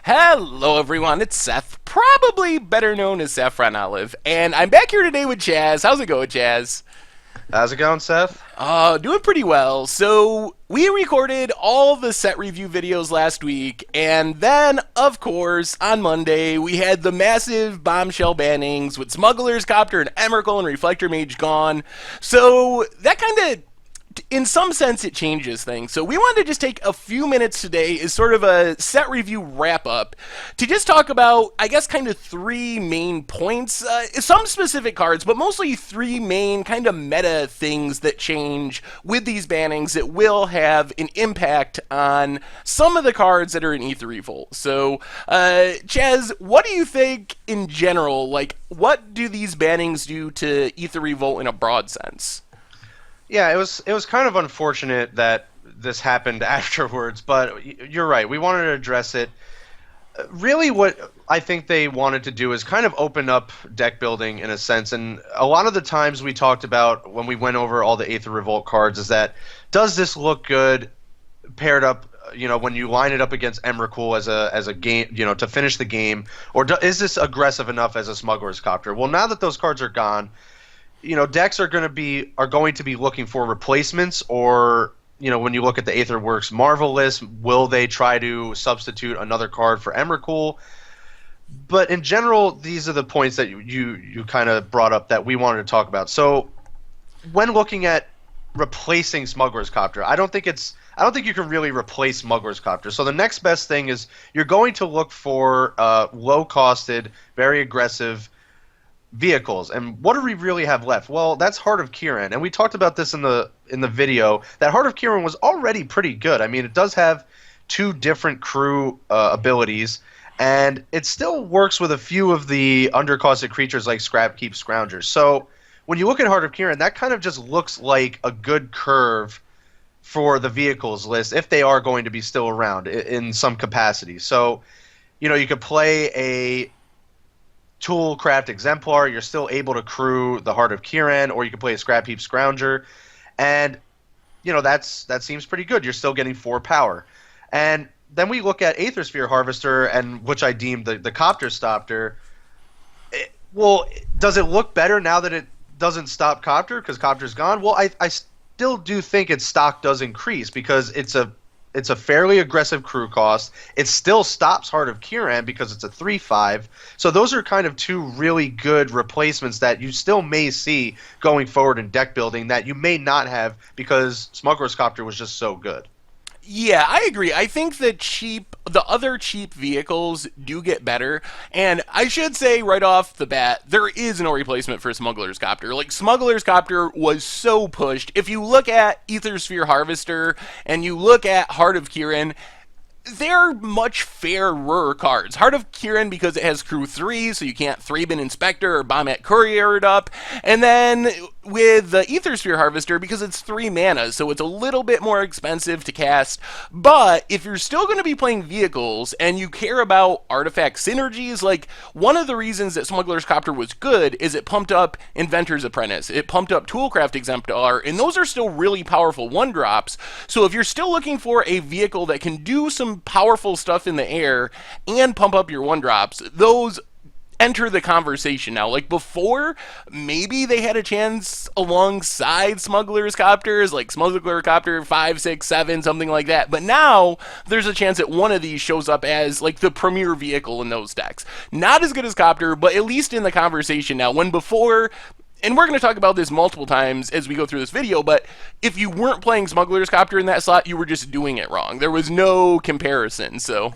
Hello, everyone. It's Seth, probably better known as Saffron Olive, and I'm back here today with Chaz. How's it going, Chaz? How's it going, Seth? Doing pretty well. So, we recorded all the set review videos last week, and then, of course, on Monday, we had the massive bombshell bannings with Smugglers, Copter, and Emrakul and Reflector Mage gone. So, that kind of in some sense, it changes things. So we wanted to just take a few minutes today as sort of a set review wrap up to just talk about, I guess, kind of three main points, some specific cards, but mostly three main kind of meta things that change with these bannings that will have an impact on some of the cards that are in Aether Revolt. So, Chaz, what do you think in general? Like, what do these bannings do to Aether Revolt in a broad sense? Yeah, it was kind of unfortunate that this happened afterwards, but you're right. We wanted to address it. Really, what I think they wanted to do is kind of open up deck building in a sense. And a lot of the times we talked about when we went over all the Aether Revolt cards is that does this look good paired up? When you line it up against Emrakul as a game, to finish the game, or is this aggressive enough as a Smuggler's Copter? Well, now that those cards are gone, decks are going to be looking for replacements, or when you look at the Aetherworks Marvel list, will they try to substitute another card for Emrakul? But in general, these are the points that you kind of brought up that we wanted to talk about. So when looking at replacing Smuggler's Copter, I don't think you can really replace Smuggler's Copter. So the next best thing is you're going to look for low-costed, very aggressive vehicles. And what do we really have left? Well, that's Heart of Kiran, and we talked about this in the video. That Heart of Kiran was already pretty good. I mean, it does have two different crew abilities, and it still works with a few of the undercosted creatures like Scrapkeep Scroungers. So when you look at Heart of Kiran, that kind of just looks like a good curve for the vehicles list if they are going to be still around in some capacity. So you could play a Toolcraft Exemplar, you're still able to crew the Heart of Kiran, or you can play a Scrapheap Scrounger, and that seems pretty good. You're still getting 4 power. And then we look at Aethersphere Harvester, and which I deem the Copter Stopter. Well, does it look better now that it doesn't stop Copter because Copter's gone? Well, I still do think its stock does increase because it's a fairly aggressive crew cost. It still stops Heart of Kiran because it's a 3/5. So those are kind of two really good replacements that you still may see going forward in deck building that you may not have because Smuggler's Copter was just so good. Yeah, I agree. I think the other cheap vehicles do get better. And I should say right off the bat, there is no replacement for Smuggler's Copter. Like, Smuggler's Copter was so pushed. If you look at Aethersphere Harvester and you look at Heart of Kiran, they're much fairer cards. Heart of Kiran because it has crew 3, so you can't 3-bin Inspector or Bomb-at Courier it up. And then with the Aethersphere Harvester because it's 3 mana, so it's a little bit more expensive to cast. But if you're still going to be playing vehicles and you care about artifact synergies, like one of the reasons that Smuggler's Copter was good is it pumped up Inventor's Apprentice, it pumped up Toolcraft Exemplar, and those are still really powerful 1-drops. So if you're still looking for a vehicle that can do some powerful stuff in the air and pump up your 1-drops, those enter the conversation now. Like before, maybe they had a chance alongside Smuggler's Copters, like Smuggler Copter 5, 6, 7, something like that. But now there's a chance that one of these shows up as like the premier vehicle in those decks. Not as good as Copter, but at least in the conversation now. When before, and we're going to talk about this multiple times as we go through this video, but if you weren't playing Smuggler's Copter in that slot, you were just doing it wrong. There was no comparison, so...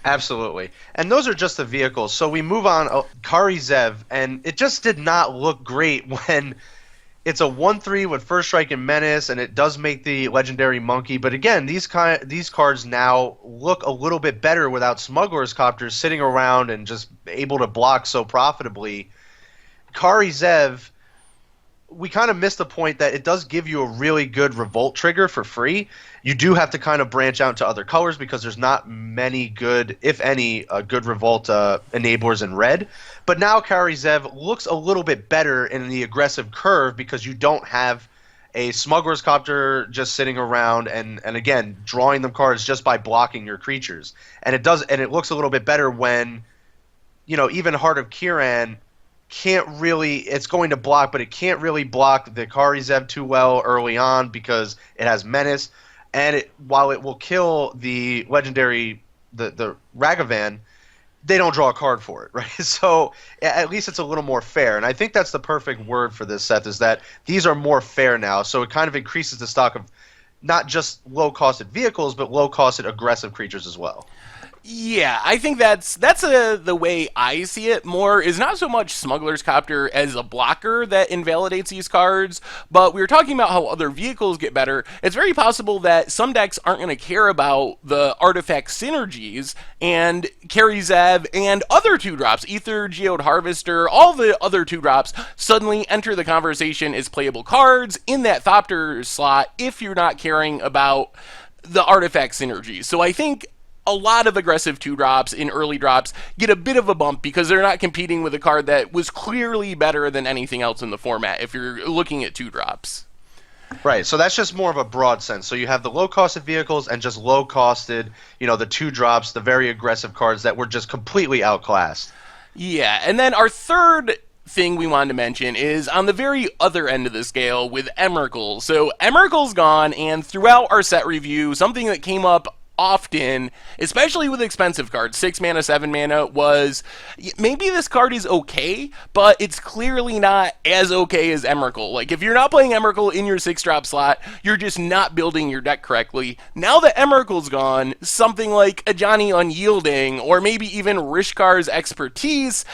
Absolutely. And those are just the vehicles. So we move on. Kauri Zev, and it just did not look great when it's a 1/3 with First Strike and Menace, and it does make the Legendary Monkey. But again, these cards now look a little bit better without Smuggler's Copters sitting around and just able to block so profitably. Kauri Zev, we kind of missed the point that it does give you a really good Revolt trigger for free. You do have to kind of branch out to other colors because there's not many good, if any, good Revolt enablers in red. But now Kauri Zev looks a little bit better in the aggressive curve because you don't have a Smuggler's Copter just sitting around and again drawing them cards just by blocking your creatures. And it looks a little bit better when, even Heart of Kiran can't really, it's going to block, but it can't really block the Kauri Zev too well early on because it has Menace. And while it will kill the legendary, the Ragavan, they don't draw a card for it, right? So at least it's a little more fair. And I think that's the perfect word for this set, is that these are more fair now. So it kind of increases the stock of not just low-costed vehicles, but low-costed aggressive creatures as well. Yeah, I think that's the way I see it more, is not so much Smuggler's Copter as a blocker that invalidates these cards, but we were talking about how other vehicles get better. It's very possible that some decks aren't going to care about the artifact synergies, and Kauri Zev and other 2-drops, Aether, Geode Harvester, all the other 2-drops suddenly enter the conversation as playable cards in that Thopter slot if you're not caring about the artifact synergy. So I think a lot of aggressive 2-drops in early drops get a bit of a bump because they're not competing with a card that was clearly better than anything else in the format if you're looking at 2-drops. Right, so that's just more of a broad sense. So you have the low-costed vehicles and just low-costed, the 2-drops, the very aggressive cards that were just completely outclassed. Yeah, and then our third thing we wanted to mention is on the very other end of the scale with Emrakul. So Emrakul's gone, and throughout our set review, something that came up often, especially with expensive cards, 6 mana, 7 mana, was maybe this card is okay, but it's clearly not as okay as Emrakul. Like, if you're not playing Emrakul in your 6-drop slot, you're just not building your deck correctly. Now that Emrakul's gone, something like Ajani Unyielding, or maybe even Rishkar's Expertise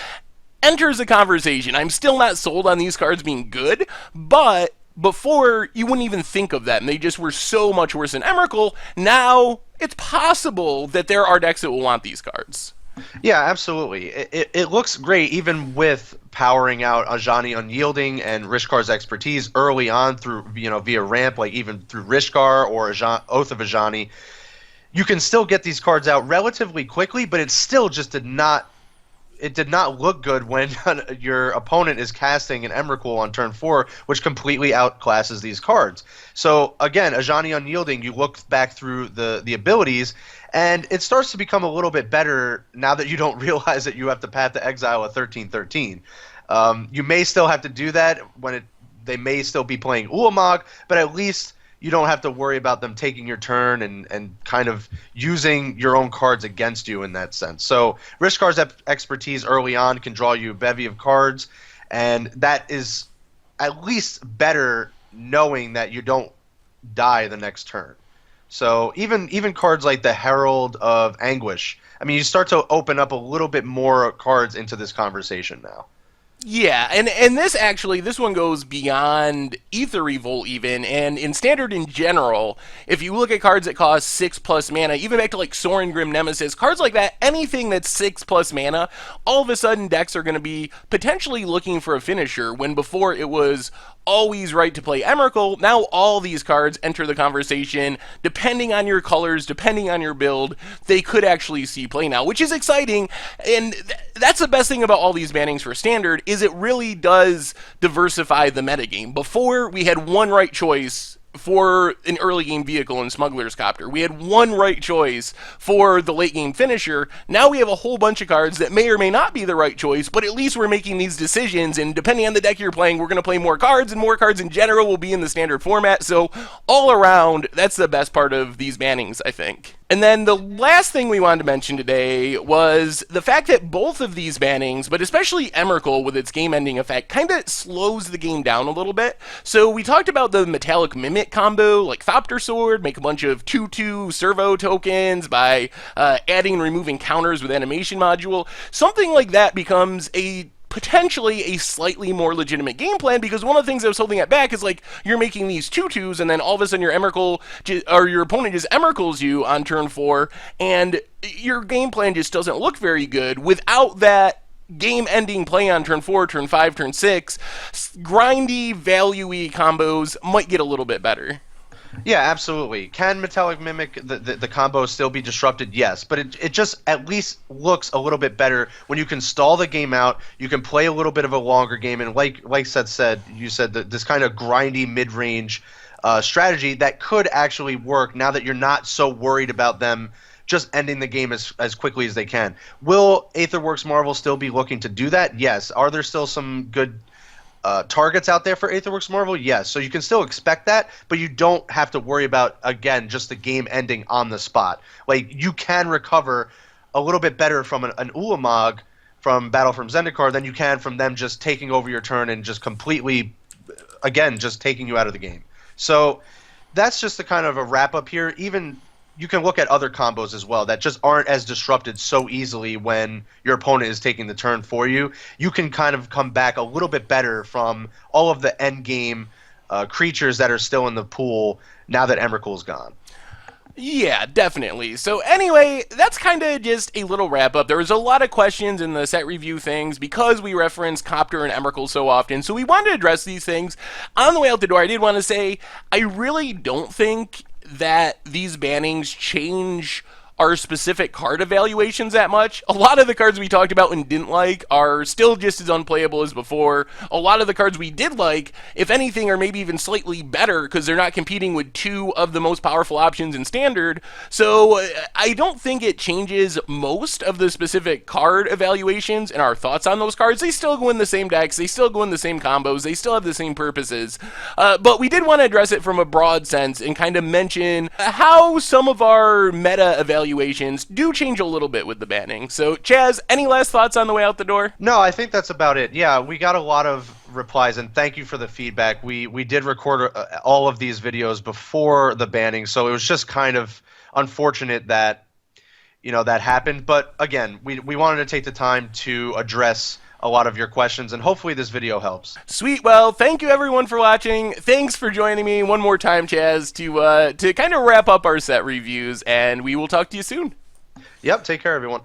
enters the conversation. I'm still not sold on these cards being good, but before, you wouldn't even think of them. They just were so much worse than Emrakul. Now, it's possible that there are decks that will want these cards. Yeah, absolutely. It looks great even with powering out Ajani Unyielding and Rishkar's Expertise early on through, via ramp, like even through Rishkar or Oath of Ajani. You can still get these cards out relatively quickly, but it still just did not look good when your opponent is casting an Emrakul on turn 4, which completely outclasses these cards. So again, Ajani Unyielding, you look back through the abilities, and it starts to become a little bit better now that you don't realize that you have to Path to Exile a 13/13. You may still have to do that when they may still be playing Ulamog, but at least you don't have to worry about them taking your turn and kind of using your own cards against you in that sense. So Rishkar's Expertise early on can draw you a bevy of cards, and that is at least better knowing that you don't die the next turn. So even cards like the Herald of Anguish, I mean, you start to open up a little bit more cards into this conversation now. Yeah, and this one goes beyond Aether Revolt even, and in Standard in general, if you look at cards that cost 6+ mana, even back to like Sorin Grim Nemesis, cards like that, anything that's 6+ mana, all of a sudden decks are going to be potentially looking for a finisher, when before it was always right to play Emrakul. Now all these cards enter the conversation. Depending on your colors, depending on your build, they could actually see play now, which is exciting. And that's the best thing about all these bannings for Standard, is it really does diversify the metagame. Before, we had one right choice for an early game vehicle in Smuggler's Copter. We had one right choice for the late game finisher. Now we have a whole bunch of cards that may or may not be the right choice, but at least we're making these decisions, and depending on the deck you're playing, we're going to play more cards, and more cards in general will be in the Standard format. So all around, that's the best part of these bannings, I think. And then the last thing we wanted to mention today was the fact that both of these bannings, but especially Emrakul with its game-ending effect, kind of slows the game down a little bit. So we talked about the Metallic Mimic combo, like Thopter Sword, make a bunch of 2/2 servo tokens by adding and removing counters with animation module. Something like that becomes potentially a slightly more legitimate game plan, because one of the things that was holding it back is, like, you're making these 2/2s, and then all of a sudden your Emrakul, or your opponent just Emrakuls you on turn 4, and your game plan just doesn't look very good without that game-ending play on turn 4, turn 5, turn 6. Grindy, value-y combos might get a little bit better. Yeah, absolutely. Can Metallic Mimic the combo still be disrupted? Yes, but it just at least looks a little bit better when you can stall the game out. You can play a little bit of a longer game, and like said, you said that this kind of grindy mid range strategy that could actually work now that you're not so worried about them just ending the game as quickly as they can. Will Aetherworks Marvel still be looking to do that? Yes. Are there still some good targets out there for Aetherworks Marvel? Yes. So you can still expect that, but you don't have to worry about, again, just the game ending on the spot. Like, you can recover a little bit better from an Ulamog from Battle from Zendikar than you can from them just taking over your turn and just completely, again, just taking you out of the game. So that's just the kind of a wrap up here. Even you can look at other combos as well that just aren't as disrupted so easily when your opponent is taking the turn for you. You can kind of come back a little bit better from all of the end game creatures that are still in the pool now that Emrakul's gone. Yeah, definitely. So anyway, that's kind of just a little wrap up. There was a lot of questions in the set review things because we reference Copter and Emrakul so often. So we wanted to address these things. On the way out the door, I did want to say I really don't think that these bannings change our specific card evaluations that much. A lot of the cards we talked about and didn't like are still just as unplayable as before. A lot of the cards we did like, if anything, are maybe even slightly better because they're not competing with two of the most powerful options in Standard. So I don't think it changes most of the specific card evaluations and our thoughts on those cards. They still go in the same decks, they still go in the same combos, they still have the same purposes. But we did want to address it from a broad sense and kind of mention how some of our meta evaluations do change a little bit with the banning. So, Chaz, any last thoughts on the way out the door? No, I think that's about it. Yeah, we got a lot of replies, and thank you for the feedback. We did record all of these videos before the banning, so it was just kind of unfortunate that that happened. But again, we wanted to take the time to address a lot of your questions, and hopefully this video helps. Sweet. Well, thank you everyone for watching. Thanks for joining me one more time, Chaz, to kind of wrap up our set reviews, and we will talk to you soon. Yep, take care, everyone.